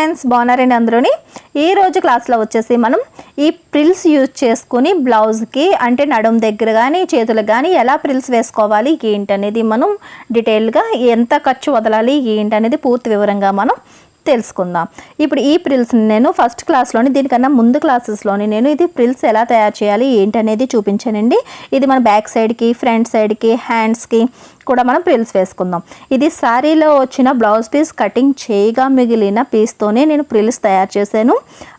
Friends, బాగున్నారండి అందరూని. ఈ రోజు క్లాస్లో వచ్చేసి మనం ఈ ప్రిల్స్ యూజ్ చేసుకుని బ్లౌజ్కి అంటే నడుం దగ్గర కానీ చేతులకు కానీ ఎలా ప్రిల్స్ వేసుకోవాలి ఏంటి అనేది మనం డీటెయిల్గా ఎంత ఖర్చు వదలాలి ఏంటి అనేది పూర్తి వివరంగా మనం తెలుసుకుందాం. ఇప్పుడు ఈ ప్రిల్స్ని నేను ఫస్ట్ క్లాస్లోని దీనికన్నా ముందు క్లాసెస్లోని నేను ఇది ప్రిల్స్ ఎలా తయారు చేయాలి ఏంటి అనేది చూపించానండి. ఇది మన బ్యాక్ సైడ్కి, ఫ్రంట్ సైడ్కి, హ్యాండ్స్కి కూడా మనం ప్రిల్స్ వేసుకుందాం. ఇది శారీలో వచ్చిన బ్లౌజ్ పీస్ కటింగ్ చేయగా మిగిలిన పీస్తోనే నేను ప్రిల్స్ తయారు చేశాను.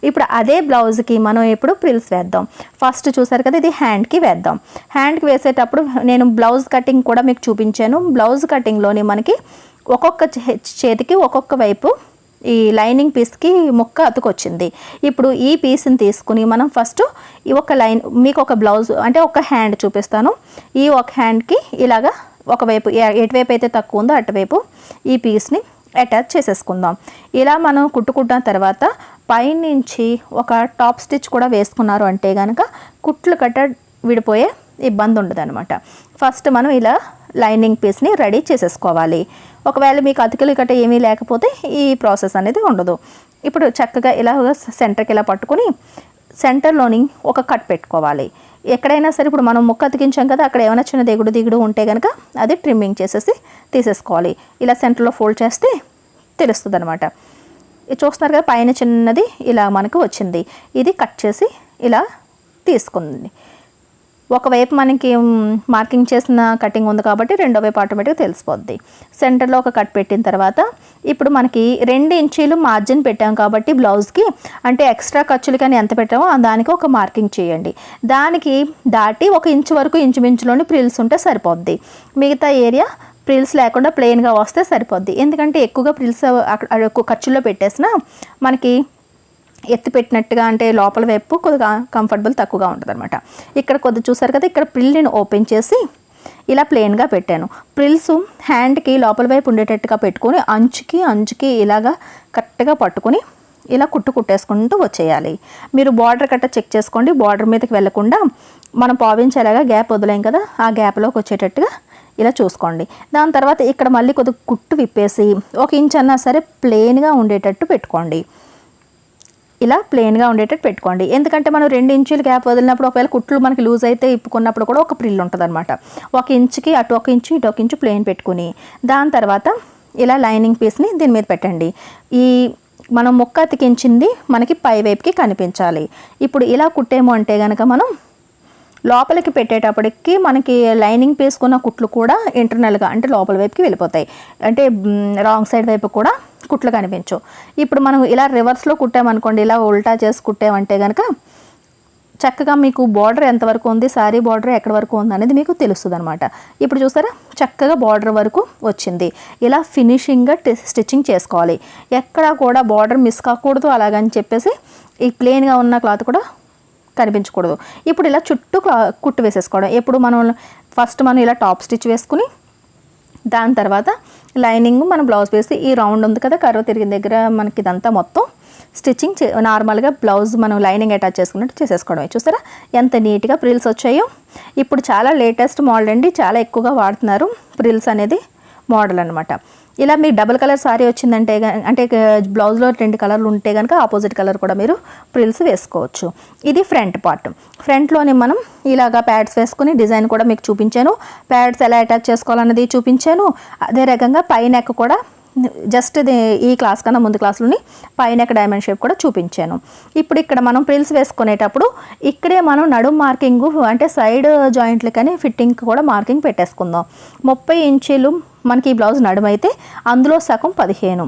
ఇప్పుడు అదే బ్లౌజ్కి మనం ఇప్పుడు ప్రిల్స్ వేద్దాం. ఫస్ట్ చూసారు కదా, ఇది హ్యాండ్కి వేద్దాం. హ్యాండ్కి వేసేటప్పుడు నేను బ్లౌజ్ కటింగ్ కూడా మీకు చూపించాను. బ్లౌజ్ కటింగ్లోని మనకి ఒక్కొక్క చేతికి ఒక్కొక్క వైపు ఈ లైనింగ్ పీస్కి ముక్క అతుకొచ్చింది. ఇప్పుడు ఈ పీస్ని తీసుకుని మనం ఫస్ట్ ఈ ఒక లైన్, మీకు ఒక బ్లౌజ్ అంటే ఒక హ్యాండ్ చూపిస్తాను. ఈ ఒక హ్యాండ్కి ఇలాగా ఒకవైపు ఎటువైపు అయితే తక్కువ ఉందో అటువైపు ఈ పీస్ని అటాచ్ చేసేసుకుందాం. ఇలా మనం కుట్టుకున్న తర్వాత పైనుంచి ఒక టాప్ స్టిచ్ కూడా వేసుకున్నారు అంటే కనుక కుట్లు కట్ట విడిపోయే ఇబ్బంది ఉండదు అనమాట. ఫస్ట్ మనం ఇలా లైనింగ్ పీస్ని రెడీ చేసేసుకోవాలి. ఒకవేళ మీకు అతికిలు గట్ట ఏమీ లేకపోతే ఈ ప్రాసెస్ అనేది ఉండదు. ఇప్పుడు చక్కగా ఇలా సెంటర్కి ఇలా పట్టుకొని సెంటర్లోని ఒక కట్ పెట్టుకోవాలి. ఎక్కడైనా సరే ఇప్పుడు మనం ముక్క అతికించాం కదా, అక్కడ ఏమైనా చిన్న దిగుడు ఉంటే కనుక అది ట్రిమ్మింగ్ చేసేసి తీసేసుకోవాలి. ఇలా సెంటర్లో ఫోల్డ్ చేస్తే తెలుస్తుంది అనమాట. ఇది చూస్తున్నారు కదా, పైన చిన్నది ఇలా మనకు వచ్చింది. ఇది కట్ చేసి ఇలా తీసుకుంది. ఒకవైపు మనకి మార్కింగ్ చేసిన కటింగ్ ఉంది కాబట్టి రెండో వైపు ఆటోమేటిక్గా తెలిసిపోద్ది. సెంటర్లో ఒక కట్ పెట్టిన తర్వాత ఇప్పుడు మనకి 2 ఇంచీలు మార్జిన్ పెట్టాం కాబట్టి బ్లౌజ్కి అంటే ఎక్స్ట్రా ఖర్చులు కానీ ఎంత పెట్టామో దానికి ఒక మార్కింగ్ చేయండి. దానికి దాటి 1 ఇంచ్ వరకు ఇంచుమించులోని ప్రిల్స్ ఉంటే సరిపోద్ది. మిగతా ఏరియా ప్రిల్స్ లేకుండా ప్లెయిన్గా వస్తే సరిపోద్ది. ఎందుకంటే ఎక్కువగా ప్రిల్స్ ఖర్చుల్లో పెట్టేసినా మనకి ఎత్తి పెట్టినట్టుగా అంటే లోపల వైపు కొద్దిగా కంఫర్టబుల్ తక్కువగా ఉంటుంది అనమాట. ఇక్కడ కొద్దిగా చూసారు కదా, ఇక్కడ ప్రిల్ని ఓపెన్ చేసి ఇలా ప్లెయిన్గా పెట్టాను. ప్రిల్స్ హ్యాండ్కి లోపల వైపు ఉండేటట్టుగా పెట్టుకొని అంచుకి ఇలాగా కరెక్ట్గా పట్టుకొని ఇలా కుట్టేసుకుంటూ వచ్చేయాలి. మీరు బార్డర్ కట్ట చెక్ చేసుకోండి. బార్డర్ మీదకి వెళ్లకుండా మనం పావించేలాగా గ్యాప్ వదిలేం కదా, ఆ గ్యాప్లోకి వచ్చేటట్టుగా ఇలా చూసుకోండి. దాని తర్వాత ఇక్కడ మళ్ళీ కొద్దిగా కుట్టు విప్పేసి 1 ఇంచ్ అన్నా సరే ప్లెయిన్గా ఉండేటట్టు పెట్టుకోండి. ఇలా ప్లెయిన్గా ఉండేటట్టు పెట్టుకోండి. ఎందుకంటే మనం 2 ఇంచులు గ్యాప్ వదిలినప్పుడు ఒకవేళ కుట్లు మనకి లూజ్ అయితే ఇప్పుకున్నప్పుడు కూడా ఒక ప్రిల్ ఉంటుంది అనమాట. 1 ఇంచుకి అటు 1 ఇంచు ఇటు 1 ఇంచు ప్లెయిన్ పెట్టుకుని దాని తర్వాత ఇలా లైనింగ్ పీస్ని దీని మీద పెట్టండి. ఈ మనం ముక్క అతికించింది మనకి పై వైపుకి కనిపించాలి. ఇప్పుడు ఇలా కుట్టేమో అంటే కనుక మనం లోపలికి పెట్టేటప్పటికి మనకి లైనింగ్ వేసుకున్న కుట్లు కూడా ఇంటర్నల్గా అంటే లోపల వైపుకి వెళ్ళిపోతాయి. అంటే రాంగ్ సైడ్ వైపు కూడా కుట్లు కనిపించవు. ఇప్పుడు మనం ఇలా రివర్స్లో కుట్టామనుకోండి, ఇలా ఉల్టా చేసి కుట్టామంటే కనుక చక్కగా మీకు బార్డర్ ఎంతవరకు ఉంది, శారీ బార్డర్ ఎక్కడి వరకు ఉంది అనేది మీకు తెలుస్తుంది అనమాట. ఇప్పుడు చూసారా, చక్కగా బార్డర్ వరకు వచ్చింది. ఇలా ఫినిషింగ్గా స్టిచ్చింగ్ చేసుకోవాలి. ఎక్కడా కూడా బార్డర్ మిస్ కాకూడదు. అలాగని చెప్పేసి ఈ ప్లెయిన్గా ఉన్న క్లాత్ కూడా కనిపించకూడదు. ఇప్పుడు ఇలా చుట్టూ కుట్టు వేసేసుకోవడం. ఎప్పుడు ఫస్ట్ మనం ఇలా టాప్ స్టిచ్ వేసుకుని దాని తర్వాత లైనింగ్ మనం బ్లౌజ్ వేసి ఈ రౌండ్ ఉంది కదా, కర్వ్ తిరిగిన దగ్గర మనకి ఇదంతా మొత్తం స్టిచ్చింగ్ నార్మల్గా బ్లౌజ్ మనం లైనింగ్ అటాచ్ చేసుకున్నట్టు చేసేసుకోవడమే. చూసారా ఎంత నీట్గా ప్రిల్స్ వచ్చాయో. ఇప్పుడు చాలా లేటెస్ట్ మోడల్ అండి, చాలా ఎక్కువగా వాడుతున్నారు ప్రిల్స్ అనేది మోడల్ అనమాట. ఇలా మీకు డబుల్ కలర్ సారీ వచ్చిందంటే అంటే బ్లౌజ్లో 2 కలర్లు ఉంటే కనుక ఆపోజిట్ కలర్ కూడా మీరు ప్రిల్స్ వేసుకోవచ్చు. ఇది ఫ్రంట్ పార్ట్. ఫ్రంట్లోని మనం ఇలాగా ప్యాడ్స్ వేసుకుని డిజైన్ కూడా మీకు చూపించాను. ప్యాడ్స్ ఎలా అటాచ్ చేసుకోవాలన్నది చూపించాను. అదే రకంగా పై నెక్ కూడా జస్ట్ ఈ క్లాస్ కన్నా ముందు క్లాస్లోని పై నెక్ డైమండ్ షేప్ కూడా చూపించాను. ఇప్పుడు ఇక్కడ మనం ప్రిల్స్ వేసుకునేటప్పుడు ఇక్కడే మనం నడుం మార్కింగ్ అంటే సైడ్ జాయింట్లు కానీ ఫిట్టింగ్ కూడా మార్కింగ్ పెట్టేసుకుందాం. 30 ఇంచీలు మనకి ఈ బ్లౌజ్ నడుమైతే అందులో సగం 15.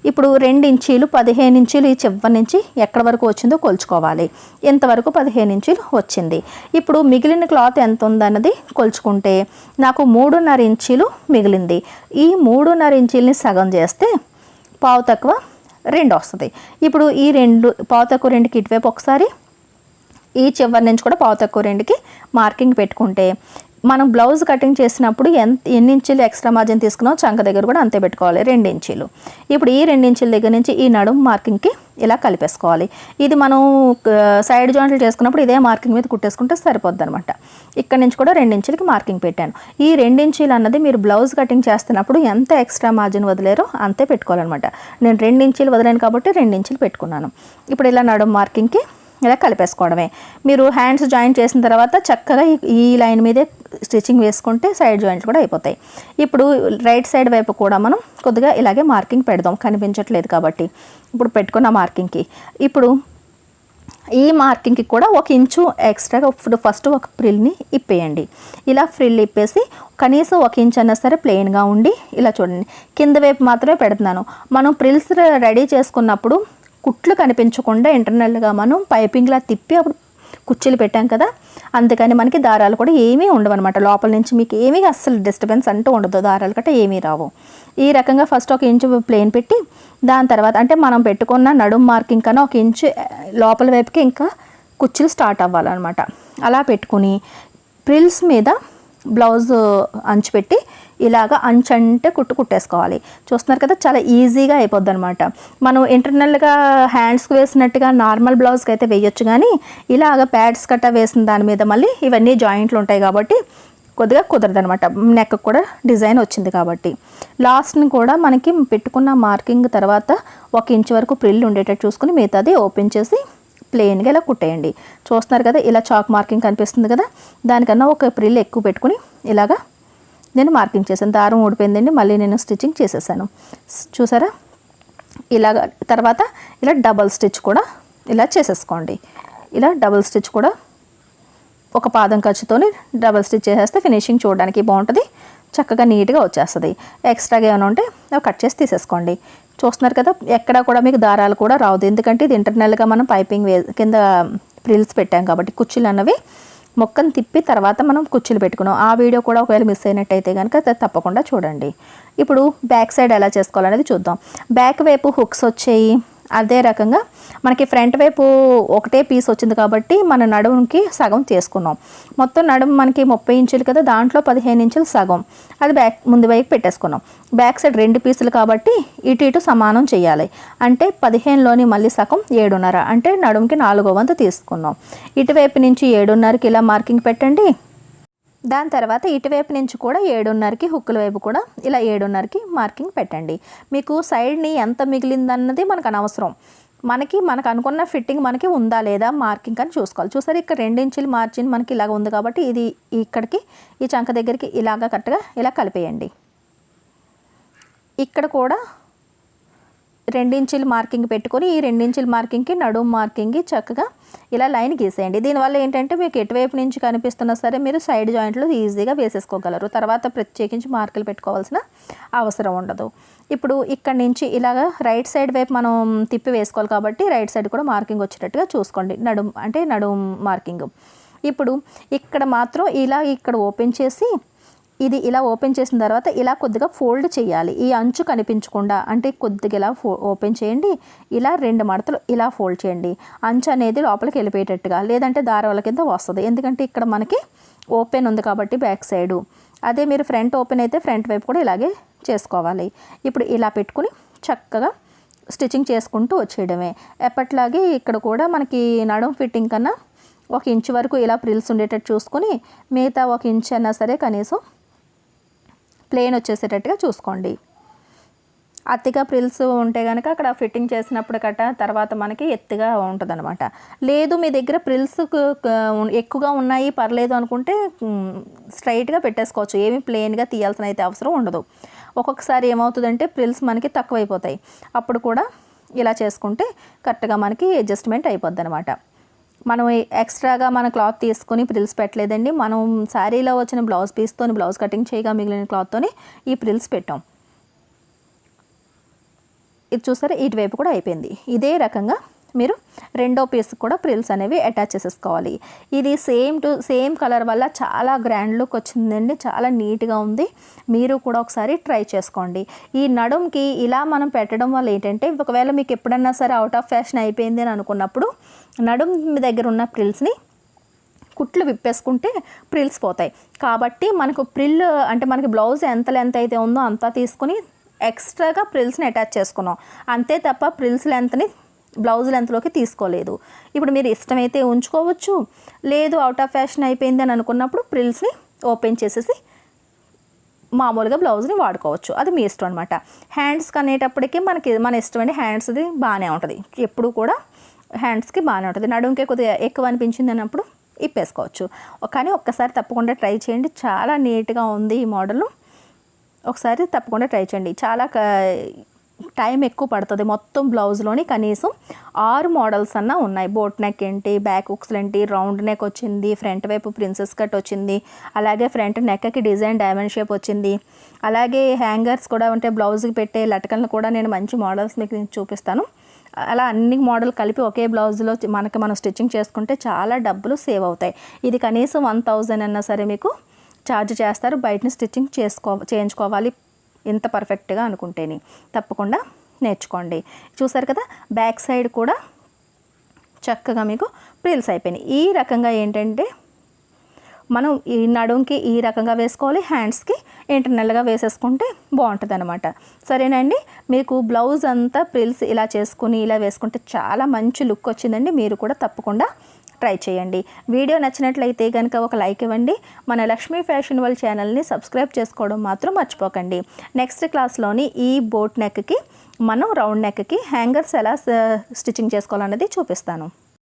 ఇప్పుడు 2 ఇంచీలు 15 ఇంచీలు ఈ చివరి నుంచి ఎక్కడి వరకు వచ్చిందో కొలుచుకోవాలి. ఇంతవరకు 15 ఇంచీలు వచ్చింది. ఇప్పుడు మిగిలిన క్లాత్ ఎంత ఉందన్నది కొలుచుకుంటే నాకు 3.5 ఇంచీలు మిగిలింది. ఈ 3.5 ఇంచీలని సగం చేస్తే పావు తక్కువ 2 వస్తుంది. ఇప్పుడు ఈ పావు తక్కువ 2కి ఇటువైపు ఒకసారి, ఈ చివరి నుంచి కూడా పావు తక్కువ 2కి మార్కింగ్ పెట్టుకుంటే మనం బ్లౌజ్ కటింగ్ చేసినప్పుడు ఎన్ని ఇంచులు ఎక్స్ట్రా మార్జిన్ తీసుకున్నాం చంక దగ్గర కూడా అంతే పెట్టుకోవాలి, 2 ఇంచులు. ఇప్పుడు ఈ 2 ఇంచుల దగ్గర నుంచి ఈ నడుము మార్కింగ్కి ఇలా కలిపేసుకోవాలి. ఇది మనం సైడ్ జాయింట్లు చేసుకున్నప్పుడు ఇదే మార్కింగ్ మీద కుట్టేసుకుంటే సరిపోద్ది అనమాట. ఇక్కడ నుంచి కూడా 2 ఇంచులకి మార్కింగ్ పెట్టాను. ఈ 2 ఇంచులు అన్నది మీరు బ్లౌజ్ కటింగ్ చేస్తున్నప్పుడు ఎంత ఎక్స్ట్రా మార్జిన్ వదిలేరో అంతే పెట్టుకోవాలన్నమాట. నేను 2 ఇంచులు వదిలేను కాబట్టి 2 ఇంచులు పెట్టుకున్నాను. ఇప్పుడు ఇలా నడుము మార్కింగ్కి ఇలా కలిపేసుకోవడమే. మీరు హ్యాండ్స్ జాయింట్ చేసిన తర్వాత చక్కగా ఈ లైన్ మీదే స్టిచ్చింగ్ వేసుకుంటే సైడ్ జాయింట్లు కూడా అయిపోతాయి. ఇప్పుడు రైట్ సైడ్ వైపు కూడా మనం కొద్దిగా ఇలాగే మార్కింగ్ పెడదాం, కనిపించట్లేదు కాబట్టి. ఇప్పుడు పెట్టుకున్న మార్కింగ్కి ఇప్పుడు ఈ మార్కింగ్కి కూడా 1 ఇంచు ఎక్స్ట్రాగా ఇప్పుడు ఫస్ట్ ఒక ఫ్రిల్ని ఇప్పేయండి. ఇలా ఫ్రిల్ ఇప్పేసి కనీసం 1 ఇంచ్ అన్నా సరే ప్లెయిన్గా ఉండి ఇలా చూడండి, కింద వైపు మాత్రమే పెడుతున్నాను. మనం ఫ్రిల్స్ రెడీ చేసుకున్నప్పుడు కుట్లు కనిపించకుండా ఇంటర్నల్గా మనం పైపింగ్లా తిప్పి అప్పుడు కుర్చీలు పెట్టాం కదా, అందుకని మనకి దారాలు కూడా ఏమీ ఉండవు అనమాట. లోపల నుంచి మీకు ఏమీ అస్సలు డిస్టర్బెన్స్ అంటూ ఉండదు, దారాలు గట్రా ఏమీ రావు. ఈ రకంగా ఫస్ట్ 1 ఇంచు ప్లేన్ పెట్టి దాని తర్వాత అంటే మనం పెట్టుకున్న నడుము మార్కింగ్ కన్నా 1 ఇంచు లోపల వైపుకి ఇంకా కుర్చీలు స్టార్ట్ అవ్వాలన్నమాట. అలా పెట్టుకుని ఫ్రిల్స్ మీద బ్లౌజ్ అంచు పెట్టి ఇలాగ అంచంటే కుట్టేసుకోవాలి. చూస్తున్నారు కదా, చాలా ఈజీగా అయిపోద్ది అనమాట. మనం ఇంటర్నల్గా హ్యాండ్స్కి వేసినట్టుగా నార్మల్ బ్లౌజ్కి అయితే వేయొచ్చు, కానీ ఇలాగ ప్యాడ్స్ కట్ట వేసిన దాని మీద మళ్ళీ ఇవన్నీ జాయింట్లు ఉంటాయి కాబట్టి కొద్దిగా కుదరదు అనమాట. నెక్ కూడా డిజైన్ వచ్చింది కాబట్టి లాస్ట్ని కూడా మనకి పెట్టుకున్న మార్కింగ్ తర్వాత 1 ఇంచ్ వరకు ప్రిల్ ఉండేటట్టు చూసుకుని మిగతాది ఓపెన్ చేసి ప్లెయిన్గా ఇలా కుట్టేయండి. చూస్తున్నారు కదా, ఇలా చాక్ మార్కింగ్ కనిపిస్తుంది కదా, దానికన్నా ఒక ప్రిల్ ఎక్కువ పెట్టుకుని ఇలాగా నేను మార్కింగ్ చేశాను. దారం ఊడిపోయిందండి, మళ్ళీ నేను స్టిచ్చింగ్ చేసేసాను. చూసారా, ఇలాగ తర్వాత ఇలా డబల్ స్టిచ్ కూడా ఇలా చేసేసుకోండి. ఇలా డబల్ స్టిచ్ కూడా ఒక పాదం ఖర్చుతోని డబల్ స్టిచ్ చేసేస్తే ఫినిషింగ్ చూడడానికి బాగుంటుంది, చక్కగా నీట్గా వచ్చేస్తుంది. ఎక్స్ట్రాగా ఏమైనా ఉంటే కట్ చేసి తీసేసుకోండి. చూస్తున్నారు కదా, ఎక్కడా కూడా మీకు దారాలు కూడా రావద్దు, ఎందుకంటే ఇది ఇంటర్నల్గా మనం పైపింగ్ కింద ప్రిల్స్ పెట్టాం కాబట్టి కుర్చీలు అన్నవి మొక్కను తిప్పి తర్వాత మనం కుర్చీలు పెట్టుకున్నాం. ఆ వీడియో కూడా ఒకవేళ మిస్ అయినట్టయితే కనుక తప్పకుండా చూడండి. ఇప్పుడు బ్యాక్ సైడ్ ఎలా చేసుకోవాలనేది చూద్దాం. బ్యాక్ వైపు హుక్స్ వచ్చాయి, అదే రకంగా మనకి ఫ్రంట్ వైపు ఒకటే పీస్ వచ్చింది కాబట్టి మన నడుముకి సగం తీసుకున్నాం. మొత్తం నడుము మనకి 30 ఇంచులు కదా, దాంట్లో 15 ఇంచులు సగం అది బ్యాక్ ముందు వైపు పెట్టేసుకున్నాం. బ్యాక్ సైడ్ 2 పీసులు కాబట్టి ఇటు సమానం చేయాలి. అంటే 15లోని మళ్ళీ సగం 7.5 అంటే నడుముకి 4వ వంతు తీసుకున్నాం. ఇటువైపు నుంచి 7.5కి ఇలా మార్కింగ్ పెట్టండి. దాని తర్వాత ఇటువైపు నుంచి కూడా 7.5కి హుక్కుల వైపు కూడా ఇలా 7.5కి మార్కింగ్ పెట్టండి. మీకు సైడ్ని ఎంత మిగిలిందన్నది మనకు అనవసరం, మనకు అనుకున్న ఫిట్టింగ్ మనకి ఉందా లేదా మార్కింగ్ అని చూసుకోవాలి. చూసారు, ఇక్కడ 2 ఇంచుల మార్జిన్ మనకి ఇలాగ ఉంది కాబట్టి ఇది ఇక్కడికి ఈ చంక దగ్గరికి ఇలాగ కరెక్ట్గా ఇలా కలిపేయండి. ఇక్కడ కూడా 2 ఇంచుల మార్కింగ్ పెట్టుకొని ఈ 2 ఇంచుల మార్కింగ్కి నడుము మార్కింగ్కి చక్కగా ఇలా లైన్ గీసేయండి. దీనివల్ల ఏంటంటే మీకు ఎటువైపు నుంచి కనిపిస్తున్నా సరే మీరు సైడ్ జాయింట్లు ఈజీగా వేసేసుకోగలరు, తర్వాత ప్రత్యేకించి మార్కులు పెట్టుకోవాల్సిన అవసరం ఉండదు. ఇప్పుడు ఇక్కడ నుంచి ఇలాగ రైట్ సైడ్ వైపు మనం తిప్పి వేసుకోవాలి కాబట్టి రైట్ సైడ్ కూడా మార్కింగ్ వచ్చేటట్టుగా చూసుకోండి, నడుము మార్కింగ్. ఇప్పుడు ఇక్కడ మాత్రం ఇలా ఇక్కడ ఓపెన్ చేసి ఇది ఇలా ఓపెన్ చేసిన తర్వాత ఇలా కొద్దిగా ఫోల్డ్ చేయాలి, ఈ అంచు కనిపించకుండా. అంటే కొద్దిగా ఇలా ఓపెన్ చేయండి, ఇలా 2 మడతలు ఇలా ఫోల్డ్ చేయండి. అంచు అనేది లోపలికి వెళ్ళిపోయేటట్టుగా, లేదంటే దారాల కింద వస్తుంది, ఎందుకంటే ఇక్కడ మనకి ఓపెన్ ఉంది కాబట్టి బ్యాక్ సైడు. అదే మీరు ఫ్రంట్ ఓపెన్ అయితే ఫ్రంట్ వైపు కూడా ఇలాగే చేసుకోవాలి. ఇప్పుడు ఇలా పెట్టుకుని చక్కగా స్టిచ్చింగ్ చేసుకుంటూ వచ్చేయడమే. ఎప్పట్లాగే ఇక్కడ కూడా మనకి నడుము ఫిట్టింగ్ కన్నా 1 ఇంచు వరకు ఇలా ప్రిల్స్ ఉండేటట్టు చూసుకొని మిగతా 1 ఇంచ్ అన్నా సరే కనీసం ప్లేన్ వచ్చేసేటట్టుగా చూసుకోండి. అతిగా ప్రిల్స్ ఉంటే కనుక అక్కడ ఫిట్టింగ్ చేసినప్పుడు తర్వాత మనకి ఎత్తుగా ఉంటుందన్నమాట. లేదు మీ దగ్గర ప్రిల్స్ ఎక్కువగా ఉన్నాయి పర్లేదు అనుకుంటే స్ట్రైట్గా పెట్టేసుకోవచ్చు, ఏమి ప్లెయిన్గా తీయాల్సిన అయితే అవసరం ఉండదు. ఒక్కొక్కసారి ఏమవుతుందంటే ప్రిల్స్ మనకి తక్కువైపోతాయి, అప్పుడు కూడా ఇలా చేసుకుంటే కరెక్ట్గా మనకి అడ్జస్ట్మెంట్ అయిపోద్ది అనమాట. మనం ఎక్స్ట్రాగా మన క్లాత్ తీసుకొని ప్రిల్స్ పెట్టలేదండి, మనం శారీలో వచ్చిన బ్లౌజ్ పీస్తో బ్లౌజ్ కటింగ్ చేయగా మిగిలిన క్లాత్తోని ఈ ప్రిల్స్ పెట్టాం. ఇది చూసారా, ఇటువైపు కూడా అయిపోయింది. ఇదే రకంగా మీరు రెండో పీస్ కూడా ప్రిల్స్ అనేవి అటాచ్ చేసేసుకోవాలి. ఇది సేమ్ కలర్ వల్ల చాలా గ్రాండ్ లుక్ వచ్చిందండి, చాలా నీట్గా ఉంది. మీరు కూడా ఒకసారి ట్రై చేసుకోండి. ఈ నడుంకి ఇలా మనం పెట్టడం వల్ల ఏంటంటే ఒకవేళ మీకు ఎప్పుడన్నా సరే అవుట్ ఆఫ్ ఫ్యాషన్ అయిపోయింది అని అనుకున్నప్పుడు నడుం దగ్గర ఉన్న ప్రిల్స్ని కుట్లు విప్పేసుకుంటే ప్రిల్స్ పోతాయి. కాబట్టి మనకు ప్రిల్ అంటే మనకి బ్లౌజ్ ఎంత లెంత్ అయితే ఉందో అంతా తీసుకుని ఎక్స్ట్రాగా ప్రిల్స్ని అటాచ్ చేసుకున్నాం అంతే తప్ప ప్రిల్స్ లెంత్ని బ్లౌజ్ లెంత్లోకి తీసుకోలేదు. ఇప్పుడు మీరు ఇష్టమైతే ఉంచుకోవచ్చు, లేదు అవుట్ ఆఫ్ ఫ్యాషన్ అయిపోయింది అని అనుకున్నప్పుడు ప్రిల్స్ని ఓపెన్ చేసేసి మామూలుగా బ్లౌజ్ని వాడుకోవచ్చు. అది మీ ఇష్టం అనమాట. హ్యాండ్స్కి అనేటప్పటికీ మన ఇష్టం అండి. హ్యాండ్స్ది బాగానే ఉంటుంది, ఎప్పుడు కూడా హ్యాండ్స్కి బాగానే ఉంటుంది. నడుంకే కొద్దిగా ఎక్కువ అనిపించింది అన్నప్పుడు ఇప్పేసుకోవచ్చు. కానీ ఒక్కసారి తప్పకుండా ట్రై చేయండి, చాలా నీట్గా ఉంది ఈ మోడల్. ఒకసారి తప్పకుండా ట్రై చేయండి. చాలా టైం ఎక్కువ పడుతుంది. మొత్తం బ్లౌజ్లోని కనీసం 6 మోడల్స్ అన్నా ఉన్నాయి. బోట్ నెక్ ఏంటి, బ్యాక్ హుక్స్లు ఏంటి, రౌండ్ నెక్ వచ్చింది, ఫ్రంట్ వైపు ప్రిన్సెస్ కట్ వచ్చింది, అలాగే ఫ్రంట్ నెక్కి డిజైన్ డైమండ్ షేప్ వచ్చింది, అలాగే హ్యాంగర్స్ కూడా ఉంటే బ్లౌజ్కి పెట్టే లటకలను కూడా నేను మంచి మోడల్స్ మీకు చూపిస్తాను. అలా అన్ని మోడల్ కలిపి ఒకే బ్లౌజ్లో మనం స్టిచ్చింగ్ చేసుకుంటే చాలా డబ్బులు సేవ్ అవుతాయి. ఇది కనీసం 1000 అన్నా సరే మీకు ఛార్జ్ చేస్తారు. బయటని స్టిచ్చింగ్ చేయించుకోవాలి ఇంత పర్ఫెక్ట్గా అనుకుంటేనే. తప్పకుండా నేర్చుకోండి. చూసారు కదా, బ్యాక్ సైడ్ కూడా చక్కగా మీకు ప్రిల్స్ అయిపోయినాయి. ఈ రకంగా ఏంటంటే మనం ఈ నడుంకి ఈ రకంగా వేసుకోవాలి, హ్యాండ్స్కి ఇంటర్నల్గా వేసేసుకుంటే బాగుంటుంది అనమాట. సరేనండి, మీకు బ్లౌజ్ అంతా ప్రిల్స్ ఇలా చేసుకుని ఇలా వేసుకుంటే చాలా మంచి లుక్ వచ్చిందండి. మీరు కూడా తప్పకుండా ట్రై చేయండి. వీడియో నచ్చినట్లయితే కనుక ఒక లైక్ ఇవ్వండి. మన లక్ష్మీ ఫ్యాషన్ వరల్డ్ ఛానల్ని సబ్స్క్రైబ్ చేసుకోవడం మాత్రం మర్చిపోకండి. నెక్స్ట్ క్లాస్లోని ఈ బోట్ నెక్కి మనం రౌండ్ నెక్కి హ్యాంగర్స్ ఎలా స్టిచ్చింగ్ చేసుకోవాలన్నది చూపిస్తాను.